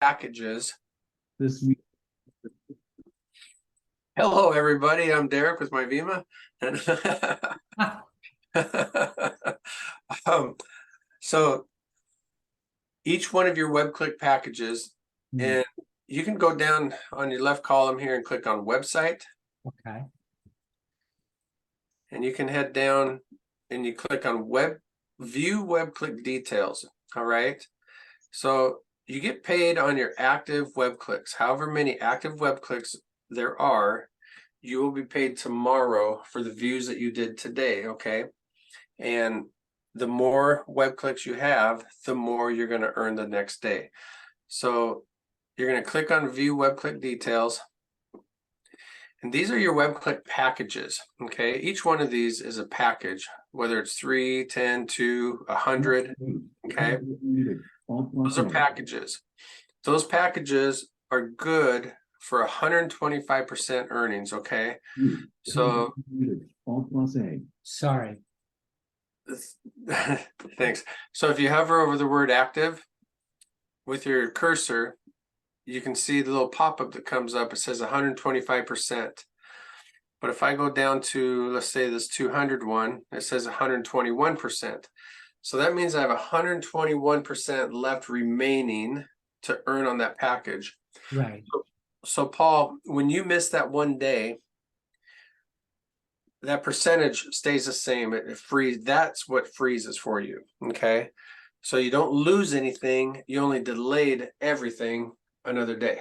packages. This week. Hello, everybody. I'm Derek with MyVima. So each one of your web-click packages, and you can go down on your left column here and click on website. Okay. And you can head down and you click on view web-click details. All right. So you get paid on your active web clicks. However many active web clicks there are, you will be paid tomorrow for the views that you did today, okay? And the more web clicks you have, the more you're going to earn the next day. So you're going to click on view web click details. And these are your web click packages, okay? Each one of these is a package, whether it's 3, 10, 2, 100, okay? Those are packages. Those packages are good for 125% earnings, okay? So Sorry. Thanks. So if you hover over the word active with your cursor, you can see the little pop-up that comes up. It says 125%. But if I go down to, let's say this 200 one, it says 121%. So that means I have 121% left remaining to earn on that package. Right. So Paul, when you miss that one day, that percentage stays the same. It frees. That's what freezes for you. Okay. So you don't lose anything. You only delayed everything another day.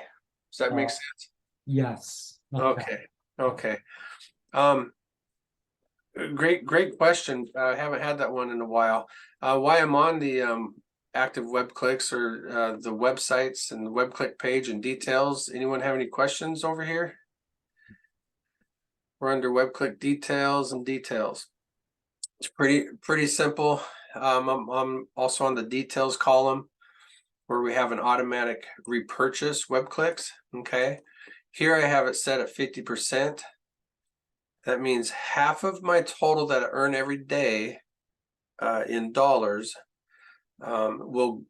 Does that make sense? Yes. Okay. Okay. Great question. I haven't had that one in a while. Why I'm on the active web clicks or the websites and the web click page and details. Anyone have any questions over here? We're under web click details and details. It's pretty simple. I'm also on the details column where we have an automatic repurchase web clicks. Okay. Here I have it set at 50%. That means half of my total that I earn every day in dollars will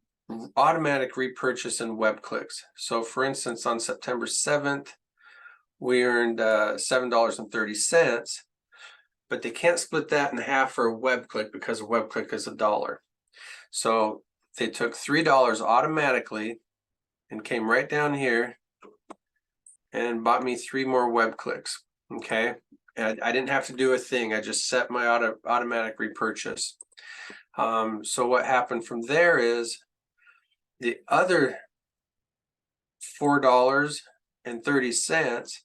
automatic repurchase in web clicks. So for instance, on September 7th, we earned $7.30, but they can't split that in half for a web click because a web click is $1. So they took $3 automatically and came right down here and bought me 3 more web clicks. Okay. And I didn't have to do a thing. I just set my automatic repurchase. So what happened from there is the other $4.30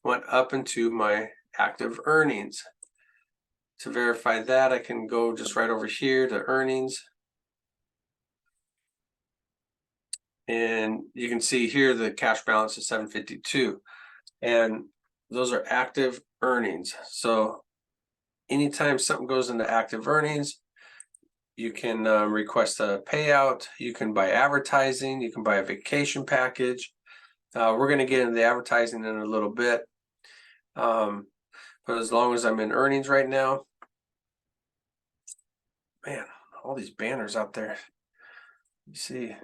went up into my active earnings. To verify that, I can go just right over here to earnings. And you can see here the cash balance is $752. And those are active earnings. So anytime something goes into active earnings, you can request a payout. You can buy advertising. You can buy a vacation package. We're going to get into the advertising in a little bit. But as long as I'm in earnings right now, man, all these banners out there. You see,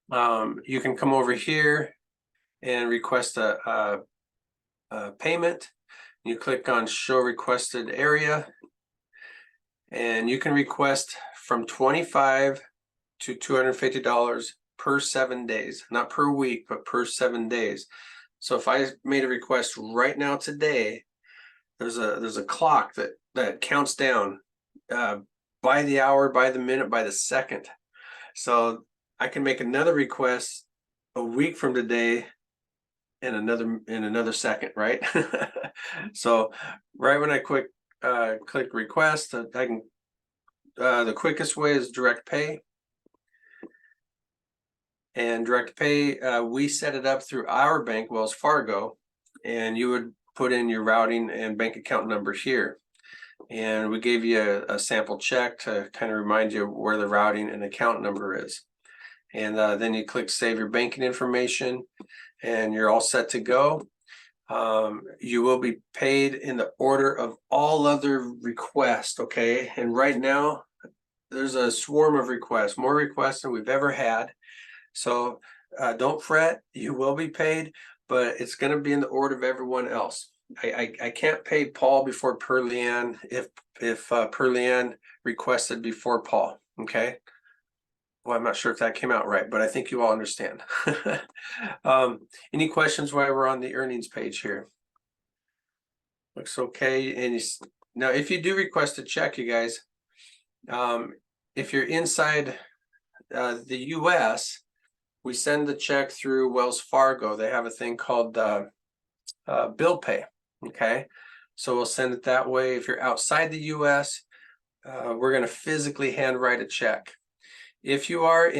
you can come over here and request a payment. You click on show requested area, and you can request from $25 to $250 per 7 days, not per week, but per 7 days. So if I made a request right now today, there's a clock that counts down by the hour, by the minute, by the second. So I can make another request a week from today in another second, right? So right when I click request, I can the quickest way is direct pay. And direct pay, we set it up through our bank, Wells Fargo, and you would put in your routing and bank account number here. And we gave you a sample check to kind of remind you where the routing and account number is. And then you click save your banking information and you're all set to go. You will be paid in the order of all other requests, okay? And right now, there's a swarm of requests, more requests than we've ever had. So don't fret, you will be paid, but it's gonna be in the order of everyone else. I can't pay Paul before Perlian if Perlian requested before Paul, okay? Well, I'm not sure if that came out right, but I think you all understand. Any questions while we're on the earnings page here? Looks okay. And now, if you do request a check, you guys, if you're inside the US, we send the check through Wells Fargo. They have a thing called bill pay. Okay, so we'll send it that way. If you're outside the US, we're going to physically handwrite a check. If you are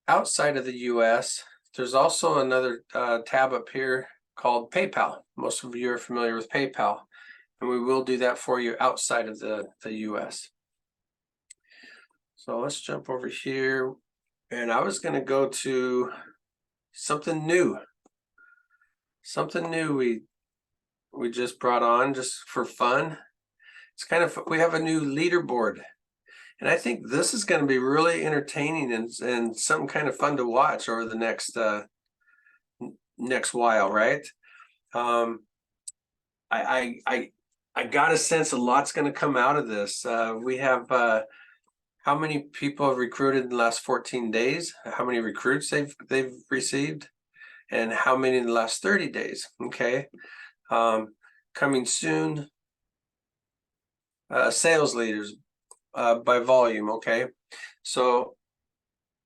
outside of the US, there's also another tab up here called PayPal. Most of you are familiar with PayPal, and we will do that for you outside of the US. So let's jump over here, and I was going to go to something new. Something new we just brought on just for fun. It's kind of, we have a new leaderboard, and I think this is going to be really entertaining and something kind of fun to watch over the next while, right? I got a sense a lot's going to come out of this. We have how many people have recruited in the last 14 days? How many recruits they've received, and how many in the last 30 days? Okay, coming soon. Sales leaders by volume. Okay, so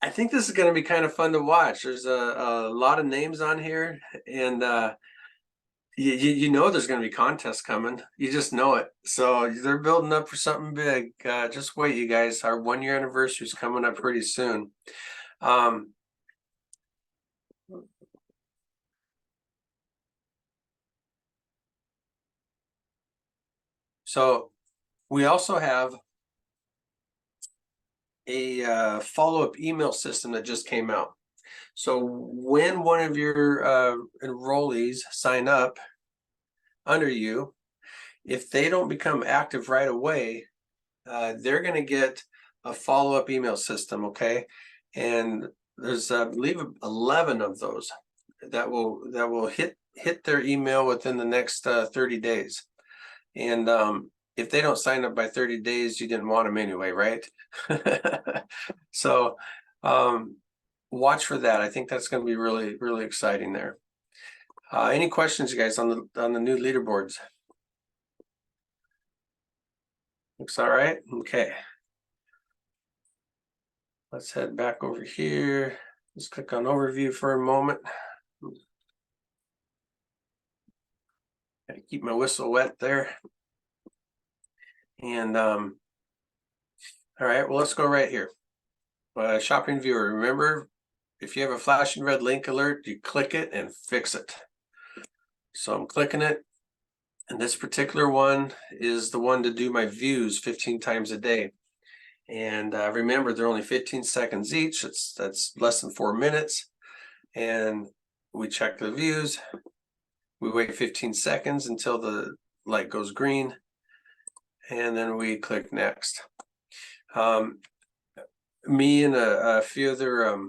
I think this is going to be kind of fun to watch. There's a lot of names on here, and you know there's going to be contests coming. You just know it. So they're building up for something big. Just wait, you guys. Our 1-year anniversary is coming up pretty soon. So we also have a follow-up email system that just came out. So when one of your enrollees sign up under you, if they don't become active right away, they're going to get a follow-up email system, okay? And there's I believe 11 of those that will hit their email within the next 30 days. And if they don't sign up by 30 days, you didn't want them anyway, right? So watch for that. I think that's going to be really, really exciting there. Any questions, you guys, on the new leaderboards? Looks all right. Okay. Let's head back over here. Let's click on overview for a moment. Gotta keep my whistle wet there. And all right, well, let's go right here. Shopping viewer. Remember, if you have a flashing red link alert, you click it and fix it. So I'm clicking it, and this particular one is the one to do my views 15 times a day. And remember, they're only 15 seconds each. That's less than 4 minutes. And we check the views. We wait 15 seconds until the light goes green, and then we click next. Me and a few other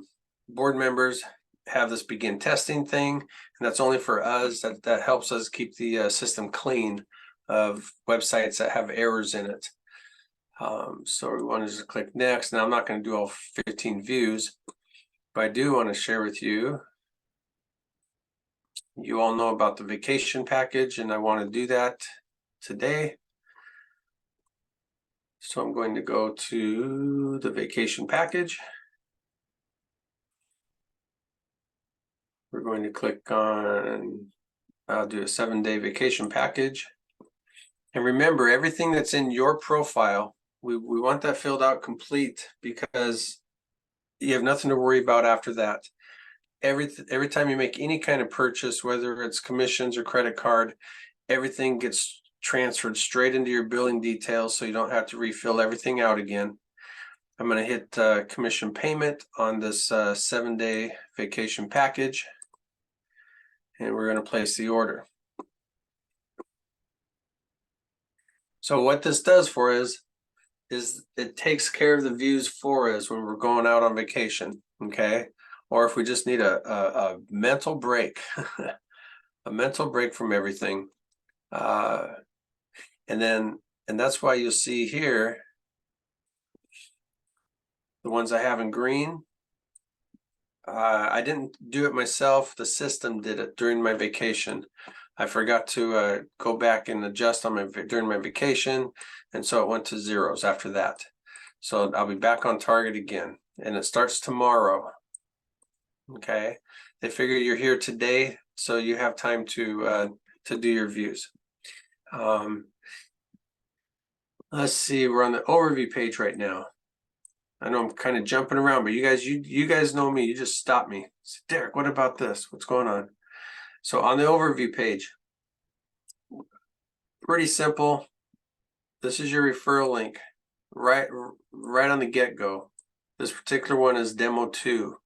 board members have this begin testing thing, and that's only for us. That helps us keep the system clean of websites that have errors in it. So we want to just click next. Now I'm not going to do all 15 views, but I do want to share with you. You all know about the vacation package, and I want to do that today. So I'm going to go to the vacation package. We're going to click on, I'll do a 7-day vacation package. And remember, everything that's in your profile, we want that filled out complete, because you have nothing to worry about after that. Every time you make any kind of purchase, whether it's commissions or credit card, everything gets transferred straight into your billing details, so you don't have to refill everything out again. I'm going to hit commission payment on this 7-day vacation package, and we're going to place the order. So what this does for us is it takes care of the views for us when we're going out on vacation. Okay, or if we just need a mental break, a mental break from everything. And that's why you'll see here, the ones I have in green. I didn't do it myself. The system did it during my vacation. I forgot to go back and adjust on during my vacation, and so it went to zeros after that. So I'll be back on target again, and it starts tomorrow. Okay, they figure you're here today, so you have time to do your views. Let's see, we're on the overview page right now. I know I'm kind of jumping around, but you guys know me. You just stop me. Say, Derek, what about this? What's going on? So on the overview page, pretty simple. This is your referral link, right on the get-go. This particular one is demo 2.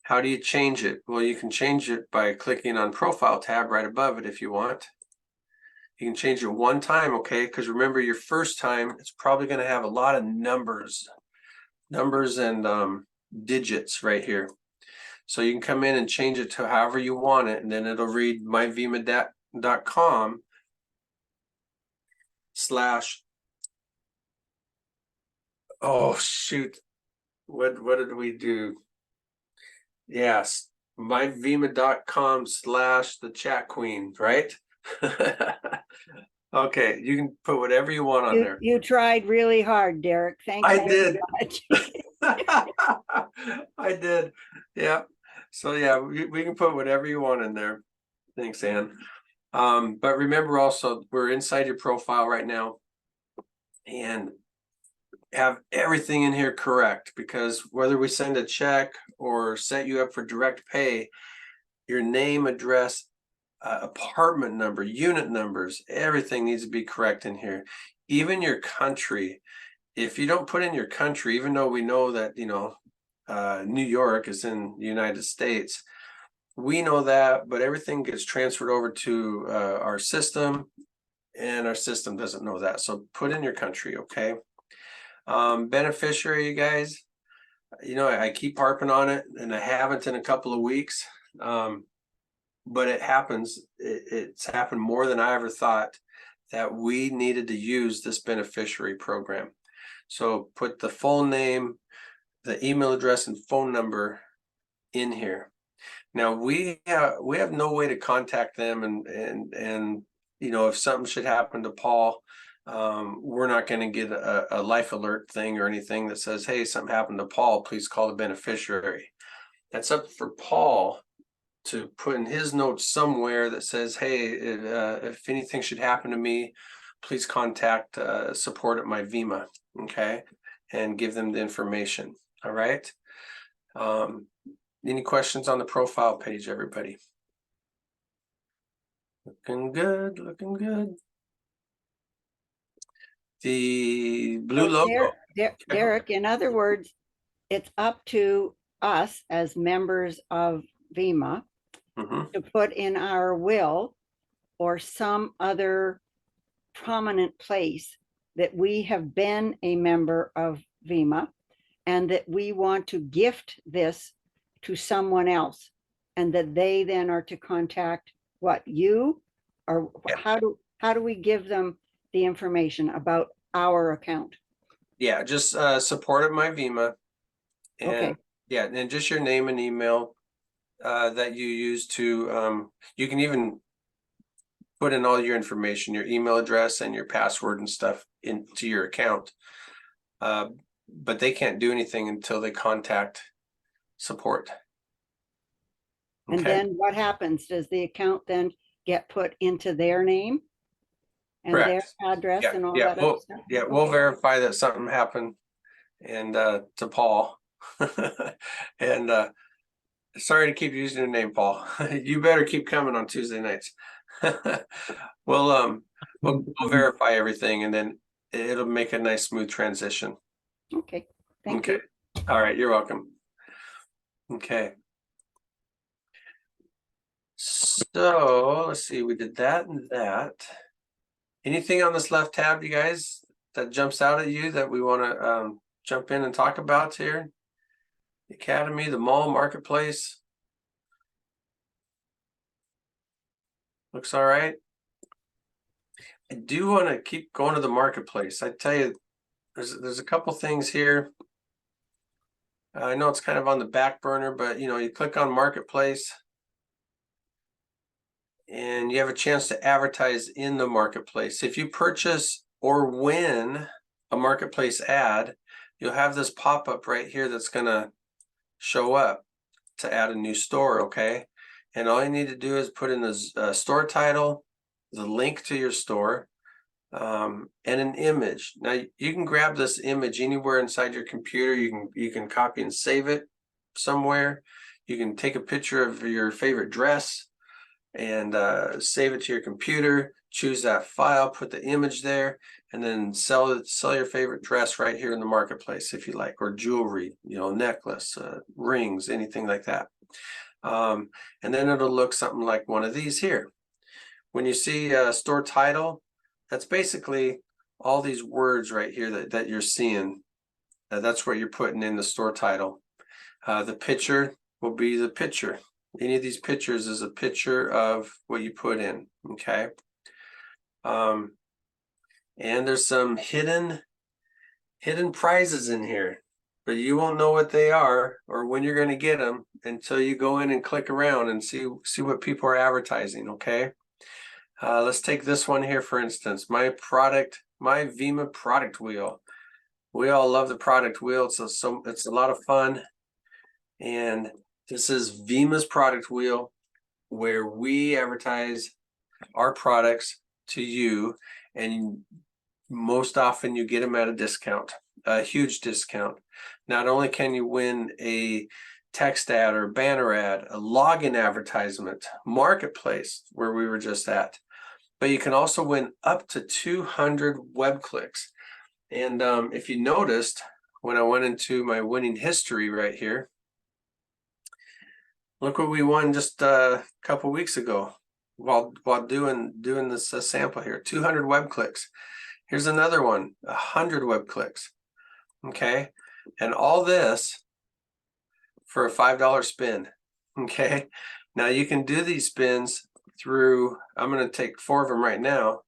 How do you change it? Well, you can change it by clicking on profile tab right above it if you want. You can change it one time, okay? Because remember, your first time, it's probably going to have a lot of numbers and digits right here. So you can come in and change it to however you want it, and then it'll read myvima.com/ oh shoot, what did we do? Yes, myvima.com/ the chat queen, right? Okay, you can put whatever you want on there. You tried really hard, Derek. Thank you. I did. Very much. I did. Yeah. So yeah, we can put whatever you want in there. Thanks, Ann. But remember also, we're inside your profile right now and have everything in here correct, because whether we send a check or set you up for direct pay, your name, address, apartment number, unit numbers, everything needs to be correct in here. Even your country. If you don't put in your country, even though we know that, New York is in the United States, we know that, but everything gets transferred over to our system, and our system doesn't know that. So put in your country, okay? Beneficiary, you guys, I keep harping on it, and I haven't in a couple of weeks. But it happens. It's happened more than I ever thought that we needed to use this beneficiary program. So put the full name, the email address, and phone number in here. Now we have no way to contact them, and if something should happen to Paul, we're not going to get a life alert thing or anything that says, hey, something happened to Paul, please call the beneficiary. That's up for Paul to put in his notes somewhere that says, hey, if anything should happen to me, please contact support at MyVima, okay, and give them the information. All right. Any questions on the profile page, everybody? Looking good, looking good. The blue logo. Derek, in other words, it's up to us as members of VIMA to put in our will or some other prominent place that we have been a member of VIMA and that we want to gift this to someone else, and that they then are to contact you, or how do we give them the information about our account? Yeah, just support at MyVima, and Okay. yeah, and just your name and email that you use to you can even put in all your information, your email address and your password and stuff into your account, but they can't do anything until they contact support. Okay. And then what happens? Does the account then get put into their name and Correct. their address and all that other stuff? Yeah, we'll verify that something happened and to Paul. And sorry to keep using your name, Paul. You better keep coming on Tuesday nights. We'll verify everything, and then it'll make a nice smooth transition. Okay. Thank you. All right, you're welcome. Okay. So let's see, we did that and that. Anything on this left tab, you guys, that jumps out at you that we want to jump in and talk about here? Academy, the mall, marketplace. Looks all right. I do want to keep going to the marketplace. I tell you, there's a couple things here. I know it's kind of on the back burner, but you click on marketplace and you have a chance to advertise in the marketplace. If you purchase or win a marketplace ad, you'll have this pop-up right here that's going to show up to add a new store, okay? And all you need to do is put in the store title, the link to your store, and an image. Now you can grab this image anywhere inside your computer. You can copy and save it somewhere. You can take a picture of your favorite dress and save it to your computer, choose that file, put the image there, and then sell your favorite dress right here in the marketplace if you like, or jewelry, necklace, rings, anything like that. And then it'll look something like one of these here. When you see store title, that's basically all these words right here that you're seeing. That's what you're putting in the store title. The picture will be the picture. Any of these pictures is a picture of what you put in, okay? And there's some hidden prizes in here, but you won't know what they are or when you're going to get them until you go in and click around and see what people are advertising, okay? Let's take this one here, for instance, my Vemma product wheel. We all love the product wheel. It's a lot of fun. And this is Vemma's product wheel, where we advertise our products to you, and most often you get them at a discount, a huge discount. Not only can you win a text ad or banner ad, a login advertisement, marketplace, where we were just at, but you can also win up to 200 web clicks. And if you noticed, when I went into my winning history right here, look what we won just a couple weeks ago while doing this sample here. 200 web clicks. Here's another one, 100 web clicks. Okay, and all this for a $5 spin. Okay, now you can do these spins through, I'm going to take 4 of them right now.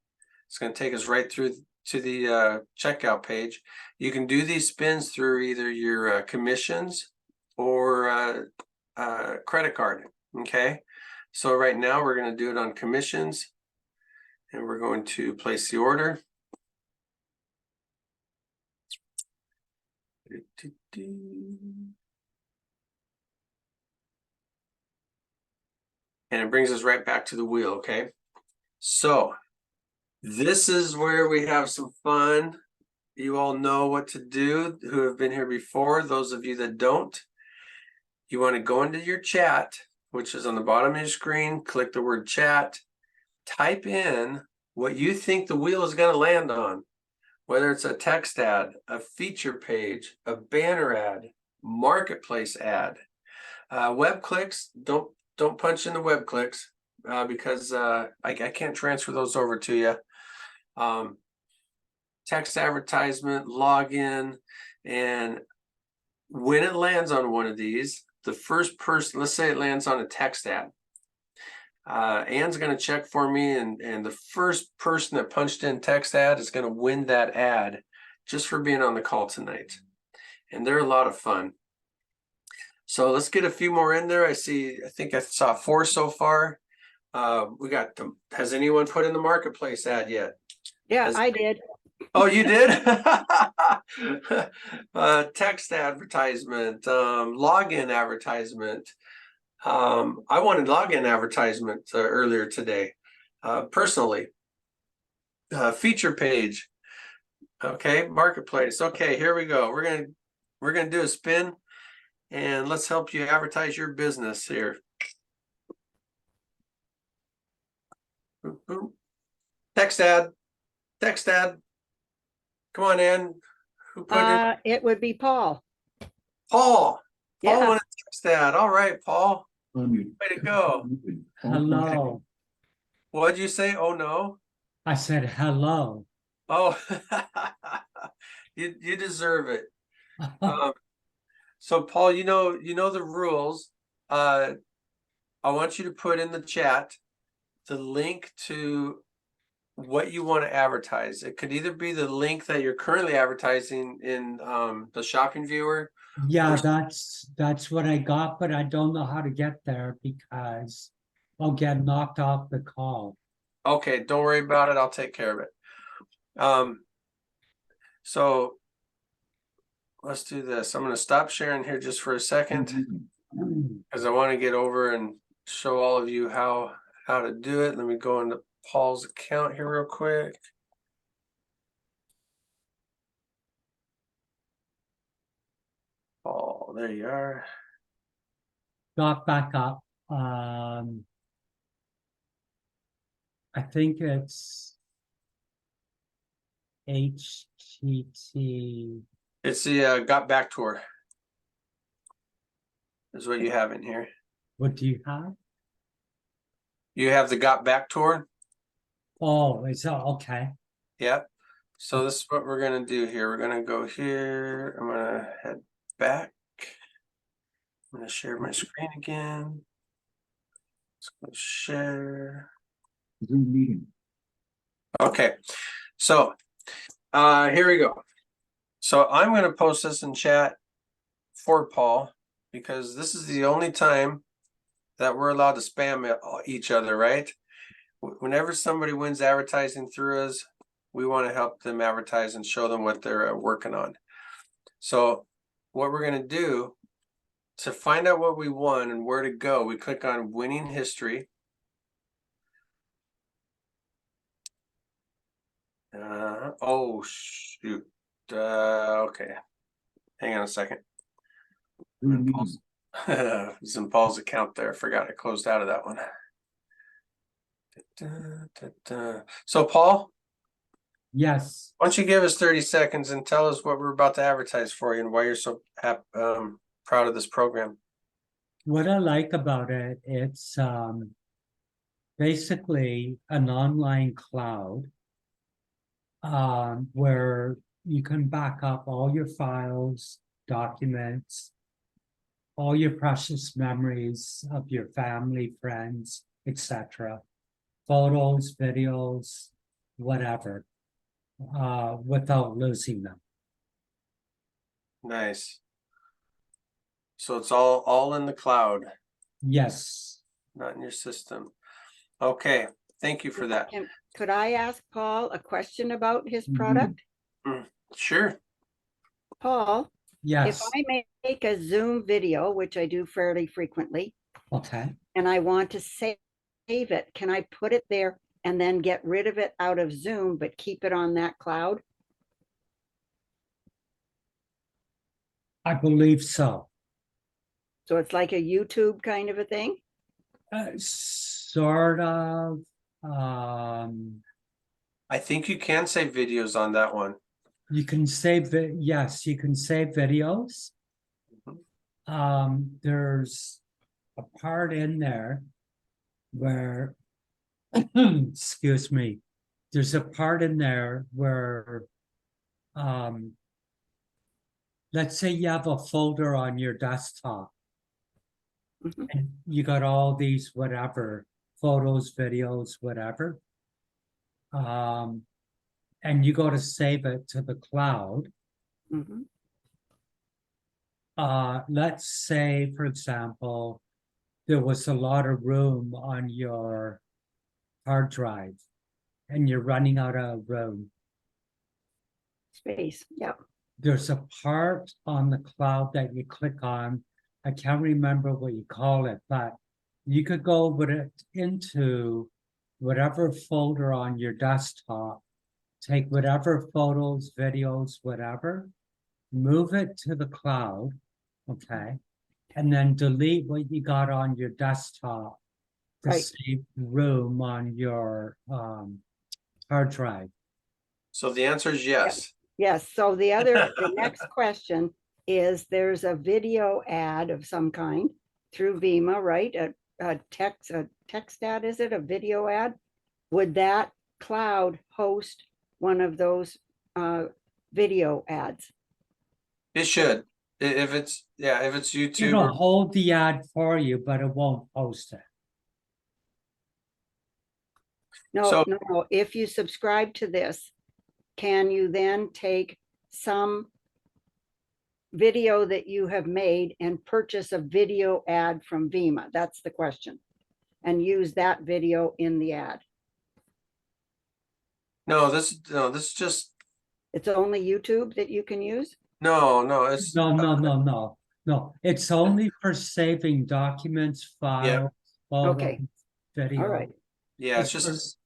It's going to take us right through to the checkout page. You can do these spins through either your commissions or credit card. Okay, so right now we're going to do it on commissions, and we're going to place the order. And it brings us right back to the wheel, okay? So this is where we have some fun. You all know what to do who have been here before. Those of you that don't, you want to go into your chat, which is on the bottom of your screen, click the word chat, type in what you think the wheel is going to land on, whether it's a text ad, a feature page, a banner ad, marketplace ad. Web clicks, don't punch in the web clicks because I can't transfer those over to you. Text advertisement, login, and when it lands on one of these, the first person, let's say it lands on a text ad. Ann's going to check for me, and the first person that punched in text ad is going to win that ad just for being on the call tonight. And they're a lot of fun. So let's get a few more in there. I think I saw 4 so far. We got them. Has anyone put in the marketplace ad yet? Yeah, I did. Oh, you did? Text advertisement, login advertisement. I wanted login advertisement earlier today, personally. Feature page. Okay, marketplace. Okay, here we go. We're gonna do a spin, and let's help you advertise your business here. Text ad. Text ad. Come on, Ann. Who put it? It would be Paul. Paul. Yeah. Paul wanted to text ad. All right, Paul. Way to go. Hello. What'd you say? Oh no. I said hello. Oh, you deserve it. So Paul, you know the rules. I want you to put in the chat the link to what you want to advertise. It could either be the link that you're currently advertising in the shopping viewer. Yeah, that's what I got, but I don't know how to get there because I'll get knocked off the call. Okay, don't worry about it. I'll take care of it. So let's do this. I'm going to stop sharing here just for a second because I want to get over and show all of you how to do it. Let me go into Paul's account here real quick. Paul, there you are. Got back up. I think it's HTT. It's the Got Back tour. Is what you have in here. What do you have? You have the Got Back tour. Oh, it's okay. Yep. So this is what we're gonna do here. We're gonna go here. I'm gonna head back. I'm gonna share my screen again. Let's go share. Zoom meeting. Okay, so here we go. So I'm gonna post this in chat for Paul because this is the only time that we're allowed to spam each other, right? Whenever somebody wins advertising through us, we want to help them advertise and show them what they're working on. So what we're going to do to find out what we won and where to go, we click on winning history. Oh shoot. Okay. Hang on a second. Zoom meeting. It's in Paul's account there. I forgot I closed out of that one. So Paul, Yes. why don't you give us 30 seconds and tell us what we're about to advertise for you and why you're so proud of this program. What I like about it, it's basically an online cloud where you can back up all your files, documents, all your precious memories of your family, friends, etc. Photos, videos, whatever, without losing them. Nice. So it's all in the cloud, Yes. not in your system. Okay, thank you for that. Could I ask Paul a question about his Mhm. product? Sure. Paul, if Yes. I make a Zoom video, which I do fairly frequently, Okay. and I want to save it, can I put it there and then get rid of it out of Zoom, but keep it on that cloud? I believe so. So it's like a YouTube kind of a thing? Sort of. I think you can save videos on that one. You can save it. Yes, you can save videos. There's a part in there where, excuse me, there's a part in there where, let's say you have a folder on your desktop. Mhm. And you got all these whatever, photos, videos, whatever. And you go to save it to the cloud. Mhm. Let's say, for example, there was a lot of room on your hard drive and you're running out of room. Space, yeah. There's a part on the cloud that you click on. I can't remember what you call it, but you could go with it into whatever folder on your desktop, take whatever photos, videos, whatever, move it to the cloud, okay? And then delete what you got on your desktop to Right. save room on your hard drive. So the answer is yes. Yes, so the next question is there's a video ad of some kind through Vima, right? A text ad, is it? A video ad? Would that cloud host one of those video ads? It should. If it's, yeah, if it's YouTube, It'll or- hold the ad for you, but it won't post it. No, So- no, no. If you subscribe to this, can you then take some video that you have made and purchase a video ad from Vima? That's the question. And use that video in the ad. no, this is just, It's only YouTube that you can use? no, it's. No. It's only for saving documents, files, Okay. photos, video. All right. Yeah, it's It's just,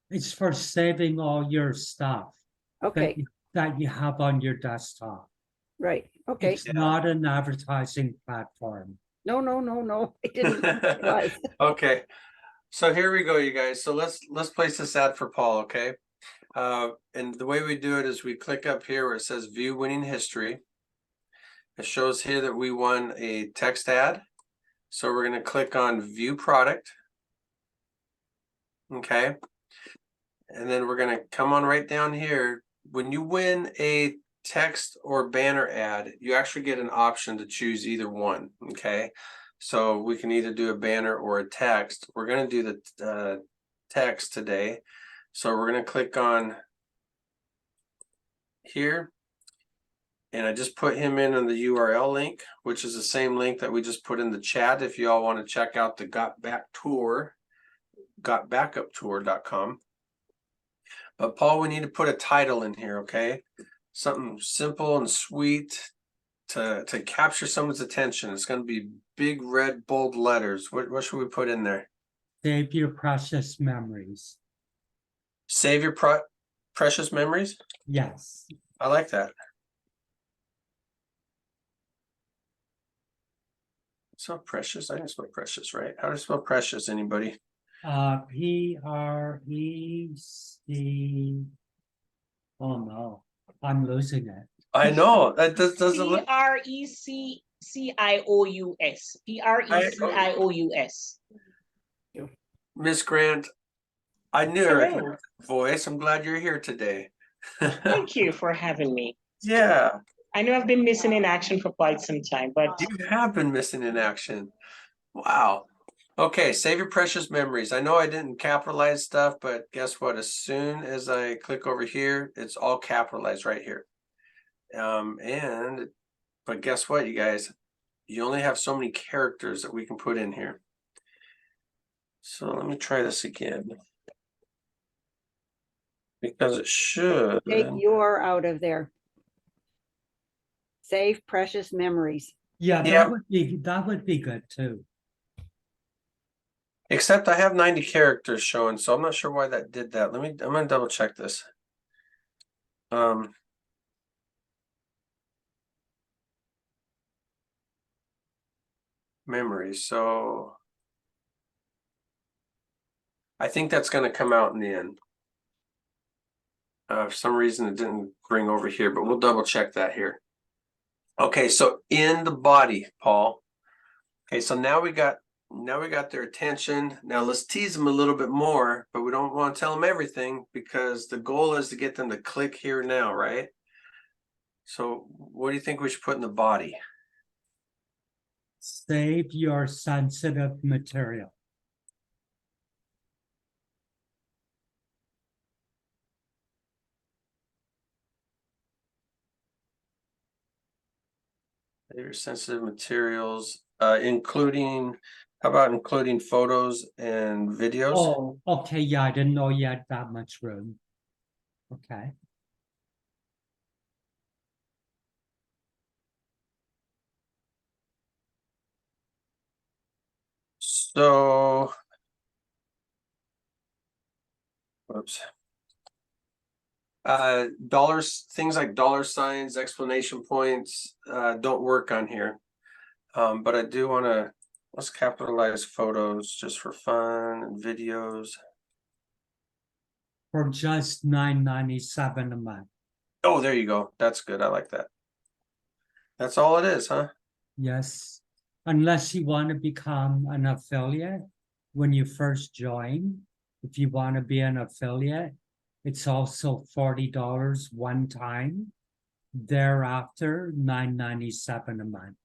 It's for saving all your stuff Okay, that you have on your desktop. right. Okay. It's not an advertising platform. No, no, no, no. I didn't realize. okay. So here we go, you guys. So let's place this ad for Paul, okay? And the way we do it is we click up here where it says view winning history. It shows here that we won a text ad. So we're going to click on view product. Okay. And then we're going to come on right down here. When you win a text or banner ad, you actually get an option to choose either one. Okay. So we can either do a banner or a text. We're going to do the text today. So we're going to click on here. And I just put him in on the URL link, which is the same link that we just put in the chat. If you all want to check out the Got Back Tour, gotbackuptour.com. But Paul, we need to put a title in here, okay? Something simple and sweet to capture someone's attention. It's going to be big red bold letters. What should we put in there? Save your precious memories. Save your precious memories. Yes. I like that. So precious. I didn't spell precious, right? How do I spell precious? Anybody? PREC. Oh no, I'm losing it. I know that doesn't look. PRECCIOUS. PRECIOUS. Miss Grant, I knew I Hello. recognized the voice. I'm glad you're here today. Thank you for having me. Yeah, I know I've been missing in action for quite some time, but you have been missing in action. Wow. Okay, save your precious memories. I know I didn't capitalize stuff, but guess what? As soon as I click over here, it's all capitalized right here. But guess what, you guys? You only have so many characters that we can put in here. So let me try this again. Because it should. Take your out of there. Save precious memories. Yeah, Yeah. that would be good too. Except I have 90 characters showing, so I'm not sure why that did that. I'm gonna double check this. Memories. So I think that's gonna come out in the end. For some reason it didn't bring over here, but we'll double check that here. Okay, so in the body, Paul. Okay, so now we got their attention. Now let's tease them a little bit more, but we don't want to tell them everything because the goal is to get them to click here now, right? So what do you think we should put in the body? Save your sensitive material. Your sensitive materials, including, how about including photos and videos? Oh, okay, yeah, I didn't know you had that much room. Okay. So, whoops. Dollars, things like dollar signs, exclamation points, don't work on here. But I do want to, let's capitalize photos just for fun and videos. For just $9.97 a month. Oh, there you go. That's good. I like that. That's all it is, huh? Yes, unless you want to become an affiliate when you first join. If you want to be an affiliate, it's also $40 one time. Thereafter, $9.97 a month.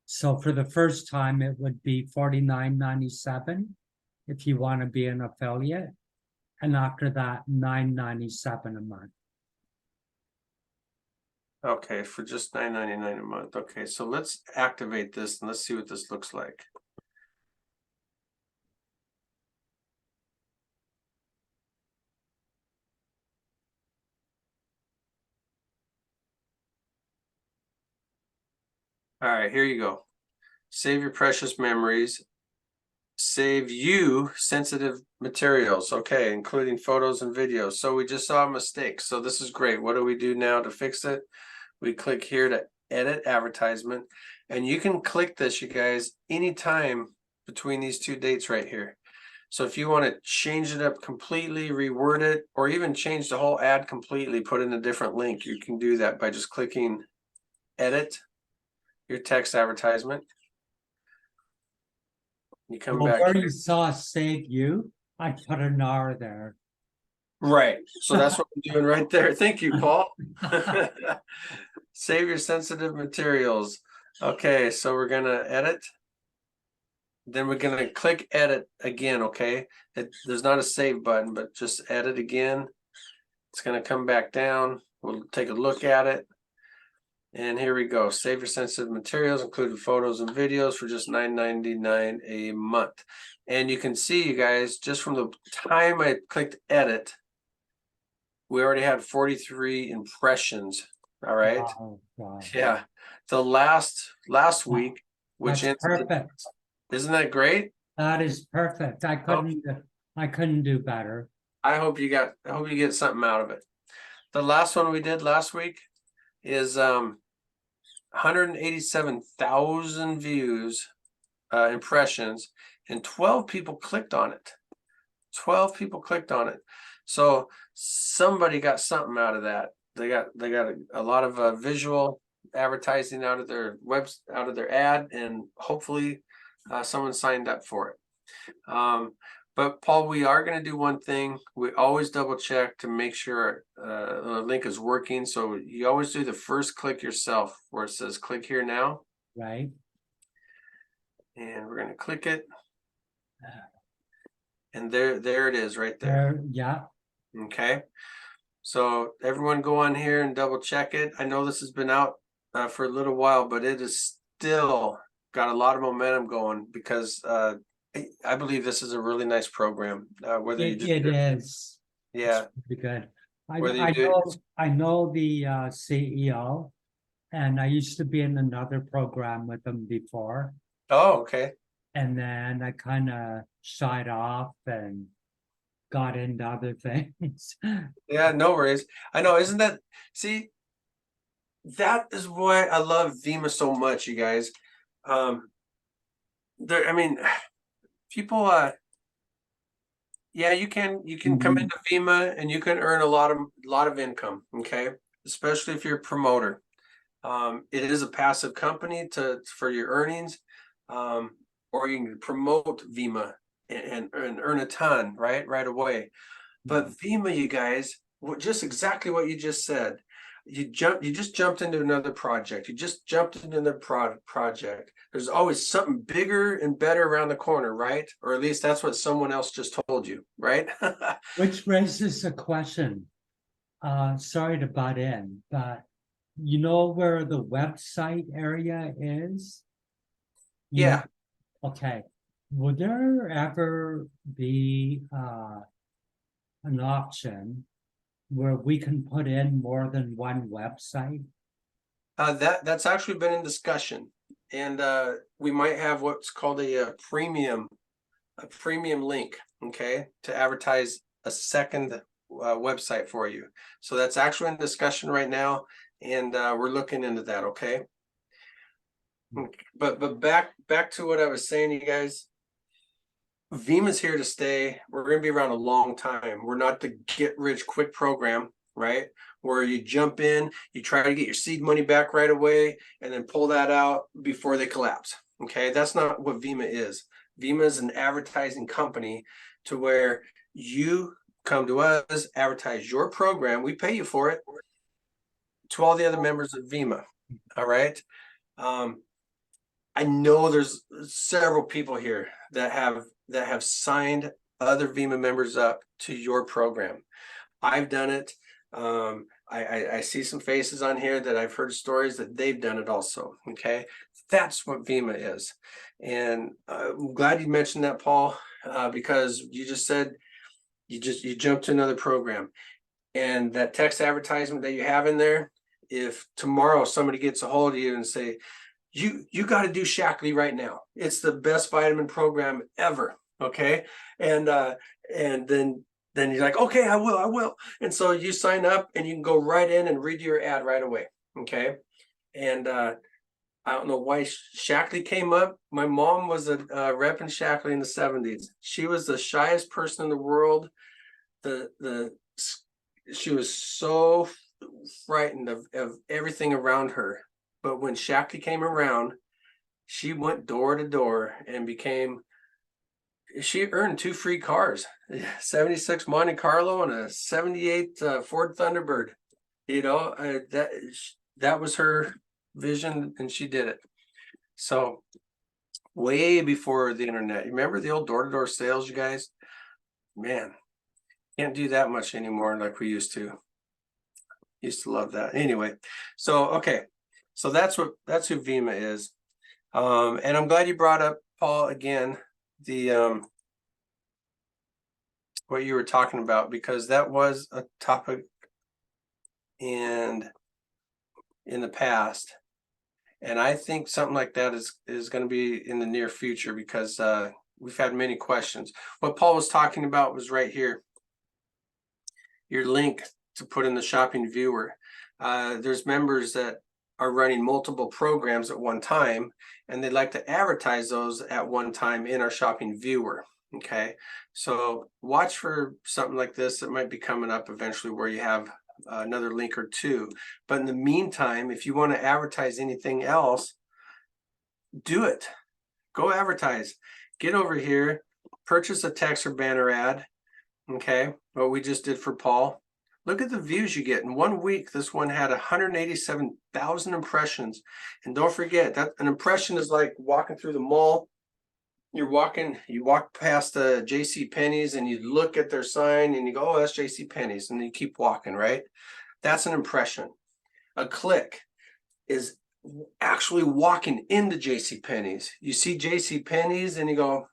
So for the first time, it would be $49.97 if you want to be an affiliate. And after that, $9.97 a month. Okay, for just $9.99 a month. Okay, so let's activate this and let's see what this looks like. All right, here you go. Save your precious memories. Save you sensitive materials. Okay, including photos and videos. So we just saw a mistake. So this is great. What do we do now to fix it? We click here to edit advertisement. And you can click this, you guys, anytime between these two dates right here. So if you want to change it up completely, reword it, or even change the whole ad completely, put in a different link, you can do that by just clicking edit your text advertisement. You come Well, back where here. you saw save you, I put an R there. Right. So that's what I'm doing right there. Thank you, Paul. Save your sensitive materials. Okay, so we're gonna edit. Then we're gonna click edit again, okay? There's not a save button, but just edit again. It's gonna come back down. We'll take a look at it. And here we go. Save your sensitive materials, including photos and videos for just $9.99 a month. And you can see, you guys, just from the time I clicked edit, we already had 43 impressions. All right. Oh, God. Yeah. The last week, which That's ended, perfect. isn't that great? That is perfect. I couldn't do better. I hope you get something out of it. The last one we did last week is 187,000 views, impressions, and 12 people clicked on it. 12 people clicked on it. So somebody got something out of that. They got a lot of visual advertising out of their out of their ad, and hopefully someone signed up for it. But Paul, we are going to do one thing. We always double check to make sure the link is working. So you always do the first click yourself where it says click here now. Right. And we're going to click it. And there it is right there. Yeah. Okay. So everyone go on here and double check it. I know this has been out for a little while, but it is still got a lot of momentum going because I believe this is a really nice program. Whether you just It is. yeah, It's pretty good. Whether you do it- I know the CEO, and I used to be in another program with them before, oh, okay. and then I kind of shied off and got into other things. Yeah, no worries. I know, isn't that see? That is why I love Vima so much, you guys. There, I mean, people yeah, you can come into Vima and you can earn a lot of income, okay? Especially if you're a promoter. It is a passive company for your earnings, or you can promote Vima and earn a ton right away. But Vima, you guys, just exactly what you just said. You just jumped into another project. You just jumped into another project. There's always something bigger and better around the corner, right? Or at least that's what someone else just told you, right? Which raises a question. Sorry to butt in, but you know where the website area is? You Yeah. know- Okay. Would there ever be an option where we can put in more than one website? That's actually been in discussion, and we might have what's called a premium link, okay, to advertise a second website for you. So that's actually in discussion right now, and we're looking into that. Okay. But back to what I was saying, you guys. Vima's here to stay. We're going to be around a long time. We're not the get rich quick program, right? Where you jump in, you try to get your seed money back right away, and then pull that out before they collapse. Okay, that's not what Vima is. Vima is an advertising company to where you come to us, advertise your program. We pay you for it, to all the other members of VIMA. All right. I know there's several people here that have signed other VIMA members up to your program. I've done it. I see some faces on here that I've heard stories that they've done it also. Okay, that's what VIMA is, and I'm glad you mentioned that, Paul, because you just said you jumped to another program, and that text advertisement that you have in there. If tomorrow somebody gets a hold of you and say, you got to do Shaklee right now, it's the best vitamin program ever. Okay, and then you're like, okay, I will. And so you sign up and you can go right in and read your ad right away. Okay. And I don't know why Shaklee came up. My mom was a rep in Shaklee in the 70s. She was the shyest person in the world. She was so frightened of everything around her. But when Shaklee came around, she went door to door and she earned 2 free cars, 76 Monte Carlo and a 78 Ford Thunderbird. You know, that was her vision, and she did it. So way before the internet. You remember the old door-to-door sales, you guys? Man, can't do that much anymore like we used to. Used to love that. Anyway, so okay. So that's who VIMA is. And I'm glad you brought up, Paul, again, the what you were talking about, because that was a topic in the past, and I think something like that is going to be in the near future, because we've had many questions. What Paul was talking about was right here, your link to put in the shopping viewer. There's members that are running multiple programs at one time, and they'd like to advertise those at one time in our shopping viewer. Okay, so watch for something like this that might be coming up eventually, where you have another link or two. But in the meantime, if you want to advertise anything else, do it. Go advertise. Get over here, purchase a text or banner ad. Okay, what we just did for Paul. Look at the views you get. In 1 week, this one had 187,000 impressions. And don't forget that an impression is like walking through the mall. You walk past the JCPenney's and you look at their sign and you go, oh, that's JCPenney's, and you keep walking, right? That's an impression. A click is actually walking into JCPenney's. You see JCPenney's and you go,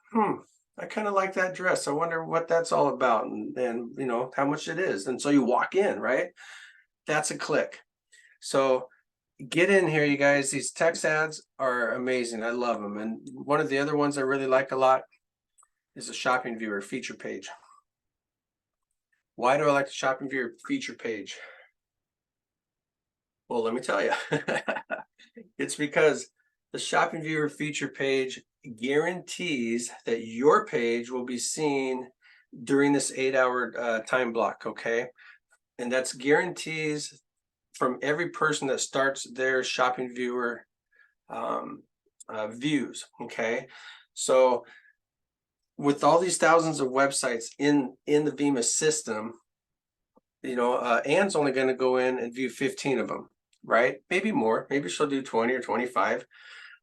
I kind of like that dress. I wonder what that's all about, and you know how much it is. And so you walk in, right? That's a click. So get in here, you guys. These text ads are amazing. I love them. And one of the other ones I really like a lot is the shopping viewer feature page. Why do I like the shopping viewer feature page? Well, let me tell you. It's because the shopping viewer feature page guarantees that your page will be seen during this 8-hour time block. Okay, and that's guarantees from every person that starts their shopping viewer views. Okay, so with all these thousands of websites in the VIMA system, you know, Anne's only going to go in and view 15 of them, right? Maybe more. Maybe she'll do 20 or 25,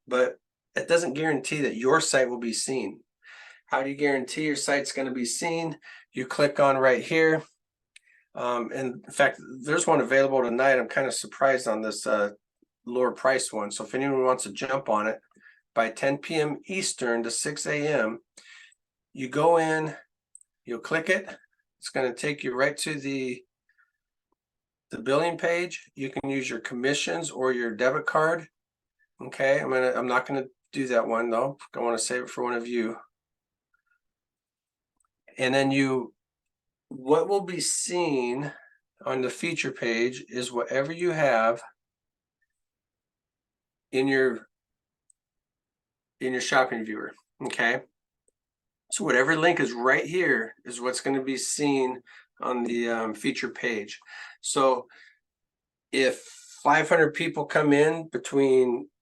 but it doesn't guarantee that your site will be seen. How do you guarantee your site's going to be seen? You click on right here. And in fact, there's one available tonight. I'm kind of surprised on this lower price one. So if anyone wants to jump on it, by 10 p.m. Eastern to 6 a.m., you go in, you'll click it. It's going to take you right to the billing page. You can use your commissions or your debit card. Okay, I'm not going to do that one though. I want to save it for one of you. And then what will be seen on the feature page is whatever you have in your shopping viewer. Okay, so whatever link is right here is what's going to be seen on the feature page. So if 500 people come in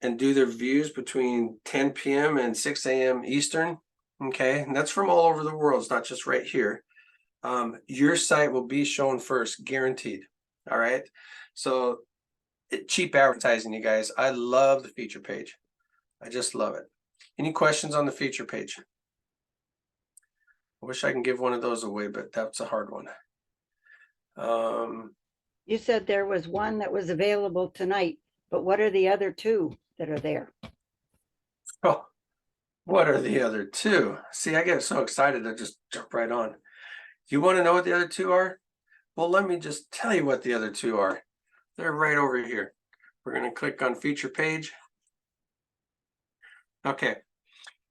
and do their views between 10 p.m. and 6 a.m. Eastern, okay, and that's from all over the world. It's not just right here. Your site will be shown first, guaranteed. All right. So cheap advertising, you guys. I love the feature page. I just love it. Any questions on the feature page? I wish I can give one of those away, but that's a hard one. You said there was one that was available tonight, but what are the other two that are there? Oh, what are the other two? See, I get so excited, I just jump right on. You want to know what the other two are? Well, let me just tell you what the other two are. They're right over here. We're going to click on feature page. Okay,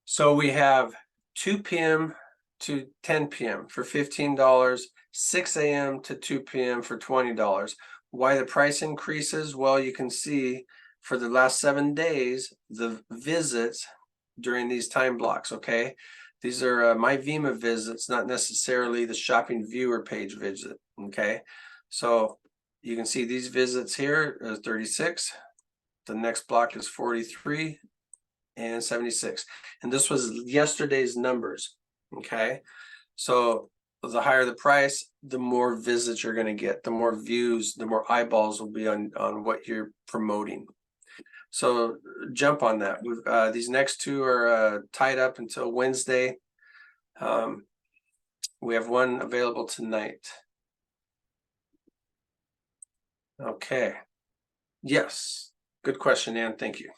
so we have 2 p.m. to 10 p.m. for $15, 6 a.m. to 2 p.m. for $20. Why the price increases? Well, you can see for the last 7 days, the visits during these time blocks, okay? These are my Vima visits, not necessarily the shopping viewer page visit, okay? So you can see these visits here are 36. The next block is 43 and 76. And this was yesterday's numbers, okay? So the higher the price, the more visits you're going to get, the more views, the more eyeballs will be on what you're promoting. So jump on that. These next two are tied up until Wednesday. We have one available tonight. Okay. Yes. Good question, Ann. Thank you.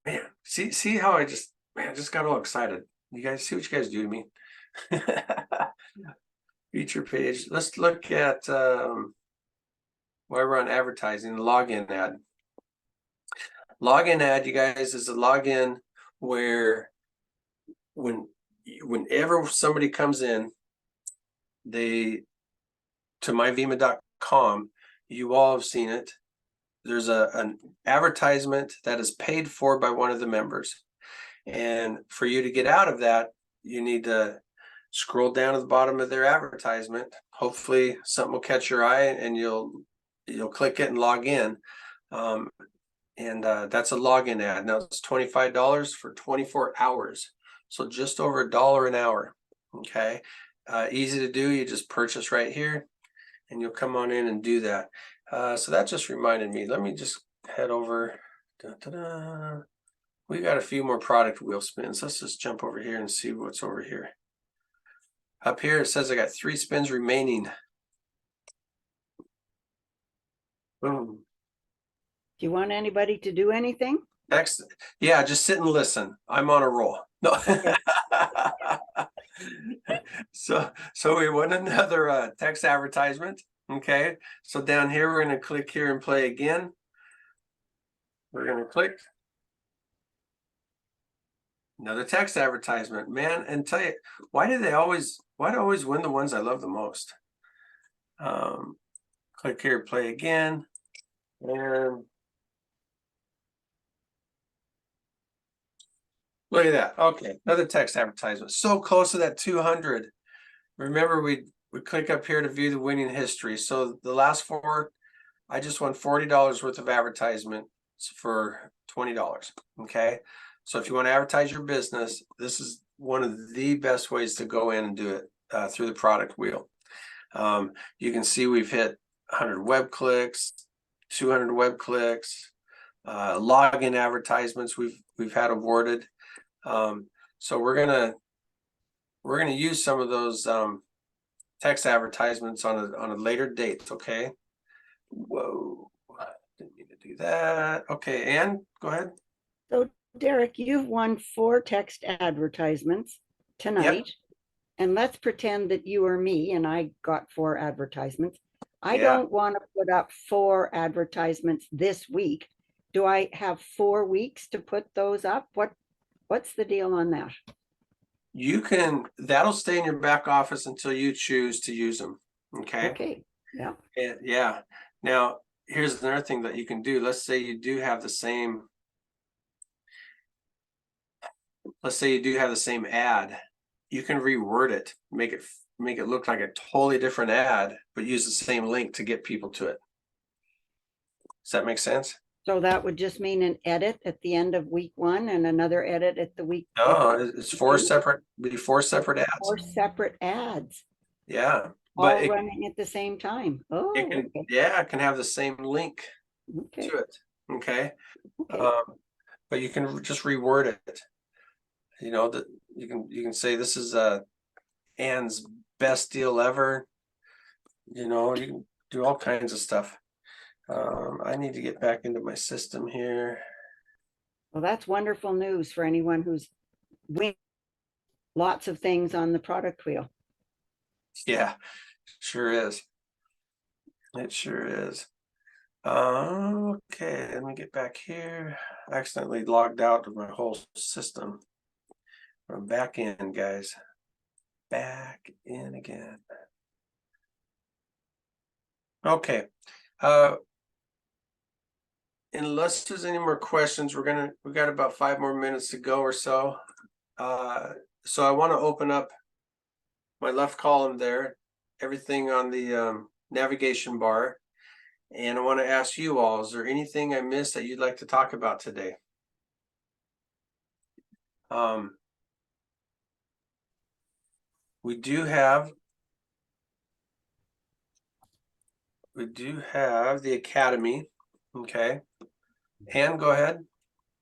Man, see how I just got all excited. You guys see what you guys do to me. Feature page. Let's look at while we're on advertising, login ad. Login ad, you guys, is a login where whenever somebody comes in, to myvima.com, you all have seen it. There's an advertisement that is paid for by one of the members. And for you to get out of that, you need to scroll down to the bottom of their advertisement. Hopefully something will catch your eye and you'll click it and log in. That's a login ad. Now it's $25 for 24 hours. So just over $1 an hour. Okay. Easy to do. You just purchase right here and you'll come on in and do that. So that just reminded me. Let me just head over. We got a few more product wheel spins. Let's just jump over here and see what's over here. Up here it says I got 3 spins remaining. Boom. Do you want anybody to do anything? Next, yeah, just sit and listen. I'm on a roll. No. So we want another text advertisement. Okay, so down here we're going to click here and play again. We're going to click another text advertisement, man, and tell you why do I always win the ones I love the most? Click here, play again, and look at that. Okay, another text advertisement. So close to that 200. Remember, we click up here to view the winning history. So the last 4, I just won $40 worth of advertisement for $20. Okay, so if you want to advertise your business, this is one of the best ways to go in and do it through the product wheel. You can see we've hit 100 web clicks, 200 web clicks, login advertisements we've had awarded. So we're gonna use some of those text advertisements on a later date. Okay. Whoa, didn't need to do that. Okay, Ann, go ahead. So Derek, you've won 4 text advertisements tonight. And let's pretend that you or me and I got 4 advertisements. I don't want to put up 4 advertisements this week. Do I have 4 weeks to put those up? What's the deal on that? That'll stay in your back office until you choose to use them. Okay. Okay. Yeah. And yeah. Now, here's another thing that you can do. Let's say you do have the same. Let's say you do have the same ad. You can reword it, make it look like a totally different ad, but use the same link to get people to it. Does that make sense? So that would just mean an edit at the end of week 1 and another edit at the week. No, it's 4 separate ads. 4 separate ads. Yeah. But all it, running at the same time. Oh, it can, okay, yeah, it can have the same link okay, to it. Okay. okay. But you can just reword it. You know, that you can say this is Ann's best deal ever. You know, you can do all kinds of stuff. I need to get back into my system here. Well, that's wonderful news for anyone who's winning lots of things on the product wheel. Yeah, sure is. It sure is. Okay, let me get back here. I accidentally logged out of my whole system. I'm back in, guys. Back in again. Okay. Unless there's any more questions, we got about 5 more minutes to go or so. So I want to open up my left column there, everything on the navigation bar. And I want to ask you all, is there anything I missed that you'd like to talk about today? We do have the Academy. Okay. Ann, go ahead.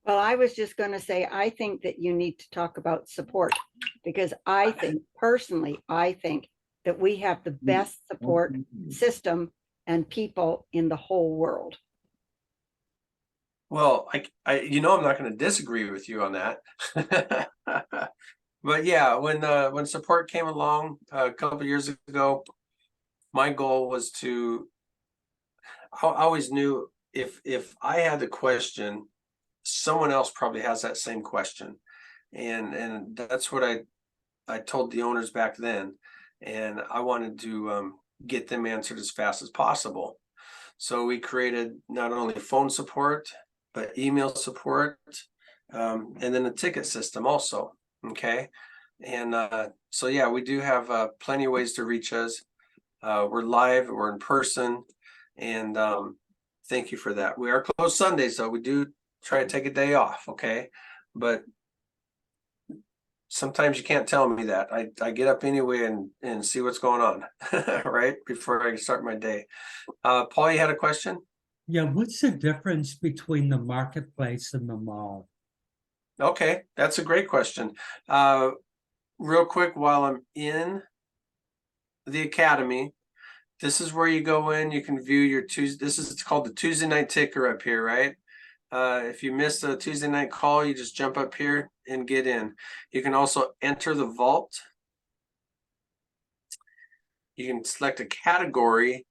Well, I was just going to say, I think that you need to talk about support because I think personally, I think that we have the best support system and people in the whole world. Well, I'm not going to disagree with you on that. But yeah, when support came along a couple of years ago, my goal was I always knew if I had the question, someone else probably has that same question. And that's what I told the owners back then. And I wanted to get them answered as fast as possible. So we created not only phone support, but email support, and then a ticket system also. Okay. And so, yeah, we do have plenty of ways to reach us. We're live, we're in person, and thank you for that. We are closed Sundays, so we do try to take a day off. Okay. But sometimes you can't tell me that. I get up anyway and see what's going on, right? Before I start my day. Paul, you had a question? Yeah, what's the difference between the marketplace and the mall? Okay, that's a great question. Real quick, while I'm in the Academy, this is where you go in, you can view your Tuesday. It's called the Tuesday night ticker up here, right? If you missed a Tuesday night call, you just jump up here and get in. You can also enter the vault. You can select a category,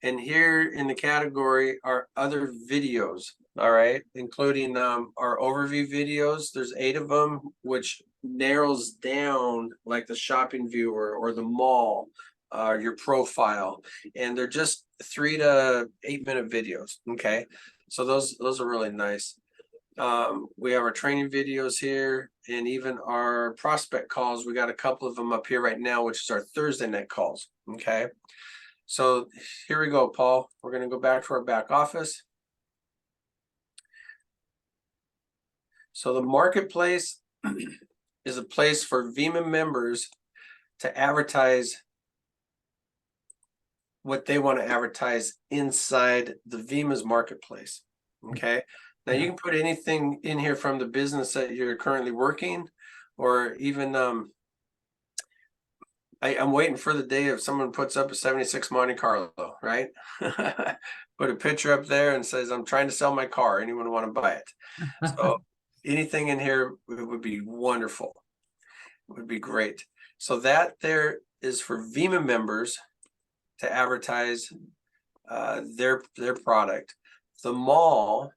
and here in the category are other videos, all right, including our overview videos. There's 8 of them, which narrows down like the shopping viewer or the mall, your profile, and they're just 3 to 8 minute videos. Okay, so those are really nice. We have our training videos here, and even our prospect calls. We got a couple of them up here right now, which is our Thursday night calls. Okay, so here we go, Paul. We're going to go back to our back office. So the marketplace is a place for VEMA members to advertise what they want to advertise inside the VEMA's marketplace. Okay. Now you can put anything in here from the business that you're currently working, or even I'm waiting for the day if someone puts up a 76 Monte Carlo, right? Put a picture up there and says, I'm trying to sell my car. Anyone want to buy it? So anything in here would be wonderful. It would be great. So that there is for VEMA members to advertise their product. The mall,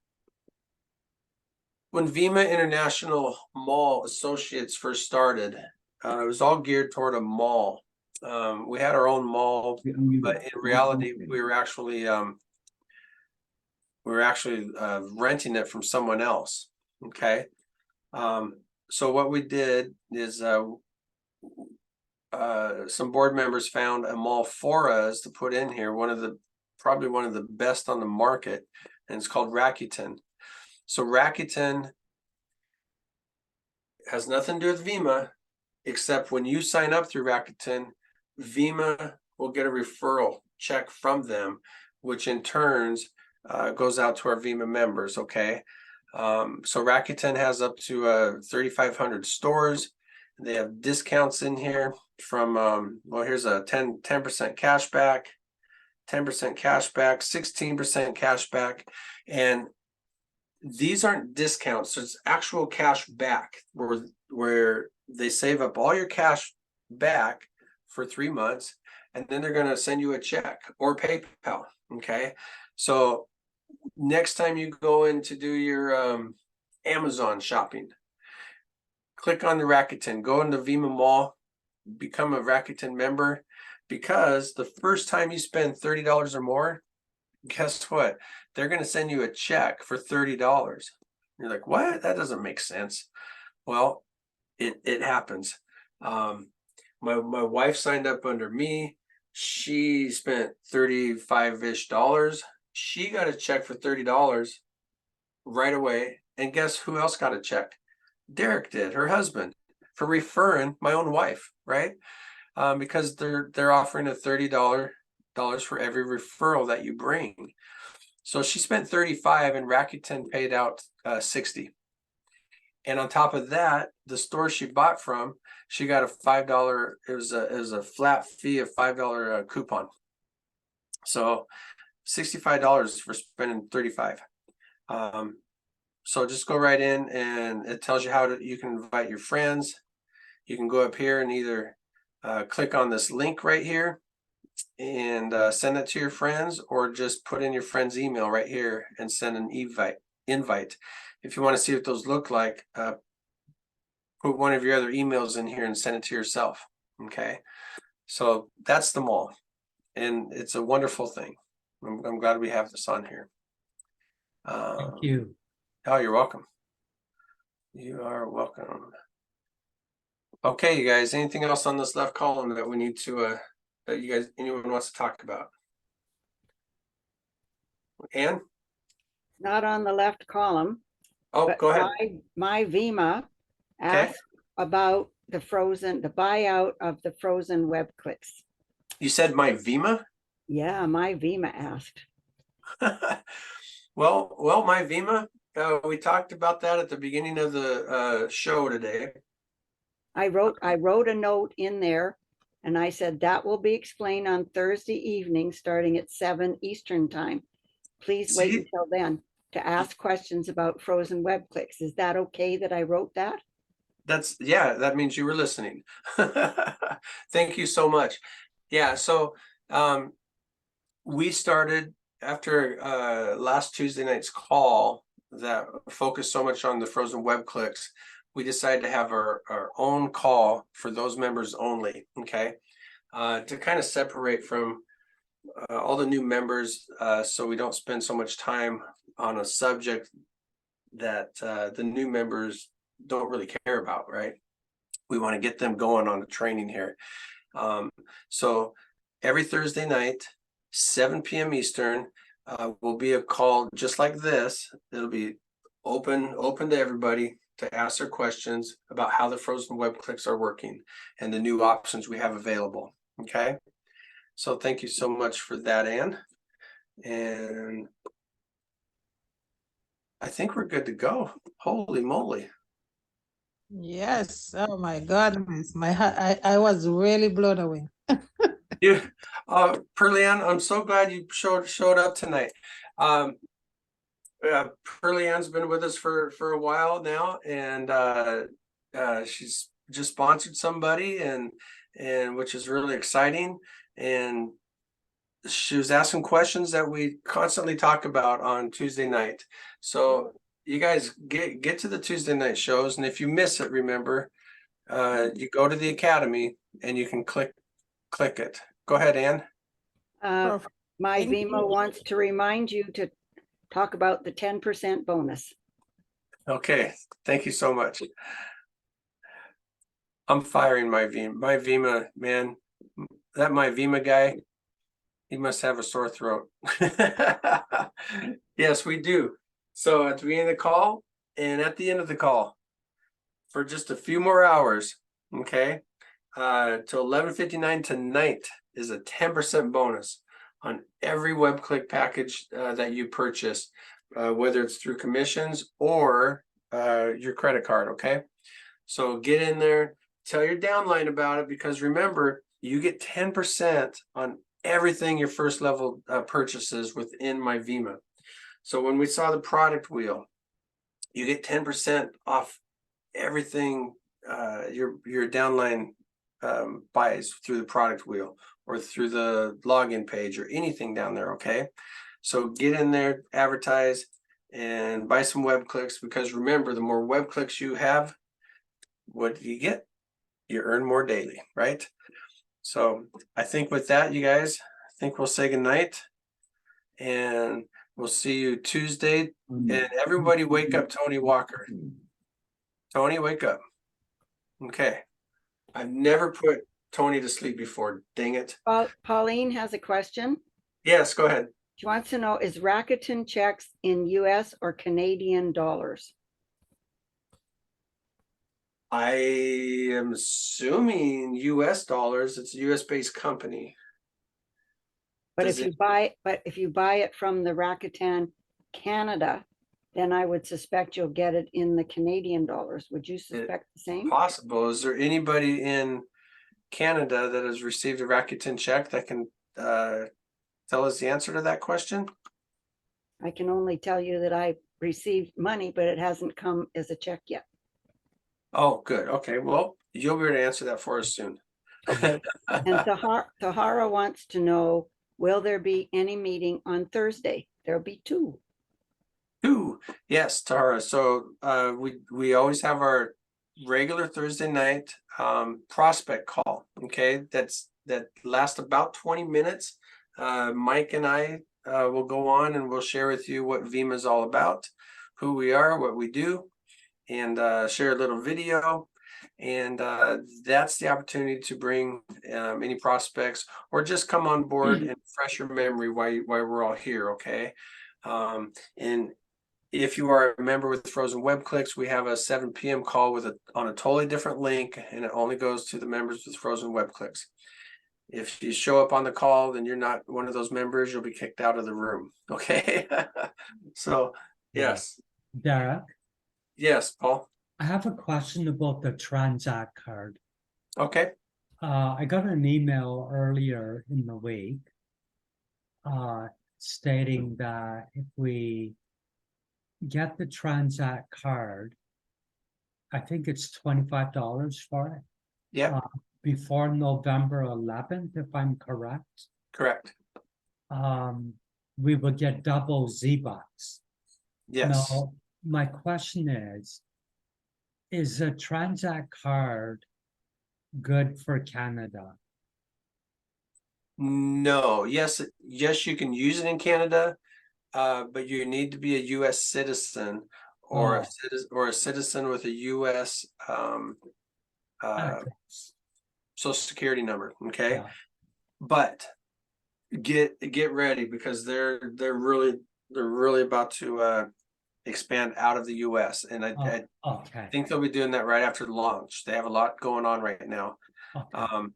when VEMA International Mall Associates first started, it was all geared toward a mall. We had our own mall, but in reality, we were actually renting it from someone else. Okay, so what we did is some board members found a mall for us to put in here. Probably one of the best on the market, and it's called Rakuten. So Rakuten has nothing to do with VEMA, except when you sign up through Rakuten, VEMA we'll get a referral check from them, which in turns goes out to our VEMA members, okay? So Rakuten has up to 3,500 stores. They have discounts in here from, well, here's a 10% cash back, 10% cash back, 16% cash back. And these aren't discounts, it's actual cash back where they save up all your cash back for 3 months, and then they're going to send you a check or PayPal. Okay. So next time you go in to do your Amazon shopping, click on the Rakuten, go into VEMA Mall, become a Rakuten member, because the first time you spend $30 or more, guess what? They're going to send you a check for $30. You're like, what? That doesn't make sense. Well, it happens. My wife signed up under me. She spent $35-ish. She got a check for $30 right away. And guess who else got a check? Derek did, her husband, for referring my own wife, right? Because they're offering a $30 for every referral that you bring. So she spent 35 and Rakuten paid out 60. And on top of that, the store she bought from, she got a $5, it was a flat fee of $5 coupon. So $65 for spending 35. So just go right in and it tells you you can invite your friends. You can go up here and either click on this link right here and send it to your friends, or just put in your friend's email right here and send an invite. If you want to see what those look like, put one of your other emails in here and send it to yourself. Okay, so that's the mall, and it's a wonderful thing. I'm glad we have this on here. Thank you. Oh, you're welcome. You are welcome. Okay, you guys, anything else on this left column that we need to that anyone wants to talk about? Ann? Not on the left column. Oh, But go ahead. My VEMA asked about the buyout of the frozen web clicks. You said my VEMA? Yeah, my VEMA asked. Well, my VEMA, we talked about that at the beginning of the show today. I wrote a note in there and I said that will be explained on Thursday evening, starting at 7 Eastern time. Please wait until then to ask questions about frozen web clicks. Is that okay that I wrote that? Yeah, that means you were listening. Thank you so much. Yeah, so we started after last Tuesday night's call that focused so much on the frozen web clicks. We decided to have our own call for those members only, okay? To kind of separate from all the new members, so we don't spend so much time on a subject that the new members don't really care about, right? We want to get them going on the training here. So every Thursday night, 7 p.m. Eastern, will be a call just like this. It'll be open to everybody to ask their questions about how the frozen web clicks are working and the new options we have available. Okay. So thank you so much for that, Ann. And I think we're good to go. Holy moly. Yes. Oh my goodness. My heart, I was really blown away. You, Pearlie-Ann, I'm so glad you showed up tonight. Pearlie-Ann's been with us for a while now, and she's just sponsored somebody, and which is really exciting. And she was asking questions that we constantly talk about on Tuesday night. So you guys get to the Tuesday night shows, and if you miss it, remember, you go to the Academy and you can click it. Go ahead, Ann. My Thank VEMA you. wants to remind you to talk about the 10% bonus. Okay, thank you so much. I'm firing my VEMA. My VEMA, man, that my VEMA guy, he must have a sore throat. Yes, we do. So at the beginning of the call and at the end of the call, for just a few more hours, okay, till 11:59 tonight, is a 10% bonus on every WebClick package that you purchase, whether it's through commissions or your credit card. Okay, so get in there, tell your downline about it, because remember, you get 10% on everything your first level purchases within MyVema. So when we saw the product wheel, you get 10% off everything your downline buys through the product wheel or through the login page or anything down there. Okay, so get in there, advertise, and buy some web clicks, because remember, the more web clicks you have, what do you get? You earn more daily, right? So I think with that, you guys, I think we'll say goodnight, and we'll see you Tuesday. And everybody wake up Tony Walker. Tony, wake up. Okay. I've never put Tony to sleep before. Dang it. Pauline has a question. Yes, go ahead. She wants to know, is Rakuten checks in US or Canadian dollars? I am assuming US dollars. It's a US based company. But Does if you buy it from the Rakuten Canada, then I would suspect you'll get it in the Canadian dollars. Would you suspect the same? Possible. Is there anybody in Canada that has received a Rakuten check that can tell us the answer to that question? I can only tell you that I received money, but it hasn't come as a check yet. Oh, good. Okay. Well, you'll be able to answer that for us soon. And Tahara wants to know, will there be any meeting on Thursday? There'll be two. Two. Yes, Tara. So we always have our regular Thursday night prospect call. Okay, that lasts about 20 minutes. Mike and I will go on and we'll share with you what Vema is all about, who we are, what we do, and share a little video. And that's the opportunity to bring any prospects or just come on board and refresh your memory why we're all here. Okay. And if you are a member with Frozen Web Clicks, we have a 7 p.m. call on a totally different link, and it only goes to the members with Frozen Web Clicks. If you show up on the call, then you're not one of those members, you'll be kicked out of the room. Okay. So yes. Derek, Yes, Paul. I have a question about the Transact card. Okay. I got an email earlier in the week stating that if we get the Transact card, I think it's $25 for it. Yeah. Before November 11th, if I'm correct. Correct. We would get double Z-Bucks. Yes. Now, my question is a Transact card good for Canada? No. Yes, you can use it in Canada, but you need to be a U.S. citizen or a citizen with a U.S. Social Security number. Okay, Yeah. but get ready, because they're really about to expand out of the U.S. and I Okay. think they'll be doing that right after the launch. They have a lot going on right now. Okay.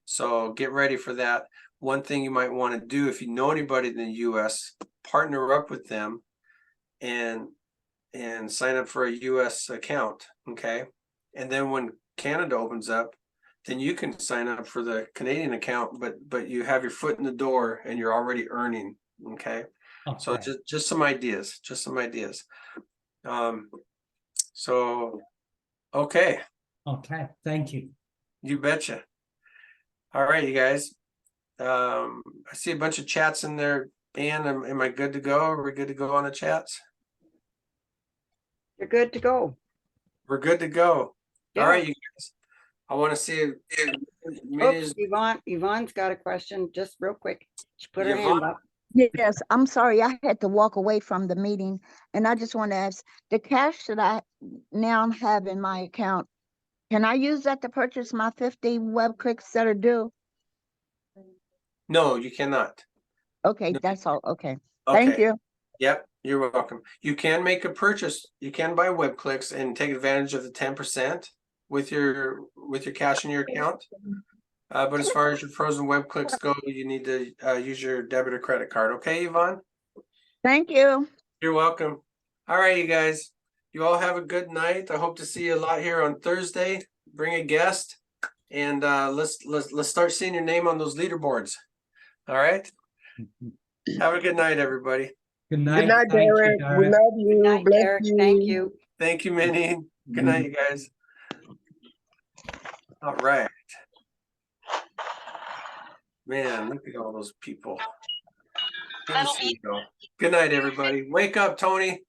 So get ready for that. One thing you might want to do, if you know anybody in the US, partner up with them and sign up for a US account. Okay. And then when Canada opens up, then you can sign up for the Canadian account, but you have your foot in the door and you're already earning. Okay. So Okay. just some ideas, So, okay. Okay. Thank you. You betcha. All right, you guys. I see a bunch of chats in there. Ann, am I good to go? Are we good to go on the chats? You're good to go. We're good to go. Yeah. All right, you guys. I want to see Oops, Yvonne's got a question, just real quick. She put her hand Yvonne? up. Yes, I'm sorry. I had to walk away from the meeting, and I just want to ask, the cash that I now have in my account, can I use that to purchase my 50 web clicks that are due? No, you cannot. Okay, No. that's all. Okay. Okay. Thank you. Yep, you're welcome. You can make a purchase. You can buy web clicks and take advantage of the 10% with your cash in your account. But as far as your frozen web clicks go, you need to use your debit or credit card. Okay, Yvonne? Thank you. You're welcome. All right, you guys. You all have a good night. I hope to see you a lot here on Thursday. Bring a guest, and let's start seeing your name on those leaderboards. All right. Have a good night, everybody. Good night. Good night, Thank you, Derek. We Derek. love you. Good night, Bless Derek. you. Thank you. Thank you, Minnie. Good night, you guys. All right. Man, look at all those people. Good to see you all. Good night, everybody. Wake up, Tony.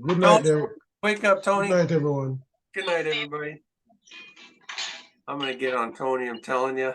Good night, Derek. Wake up, Tony. Good night, everyone. Good night, everybody. I'm gonna get on Tony, I'm telling you.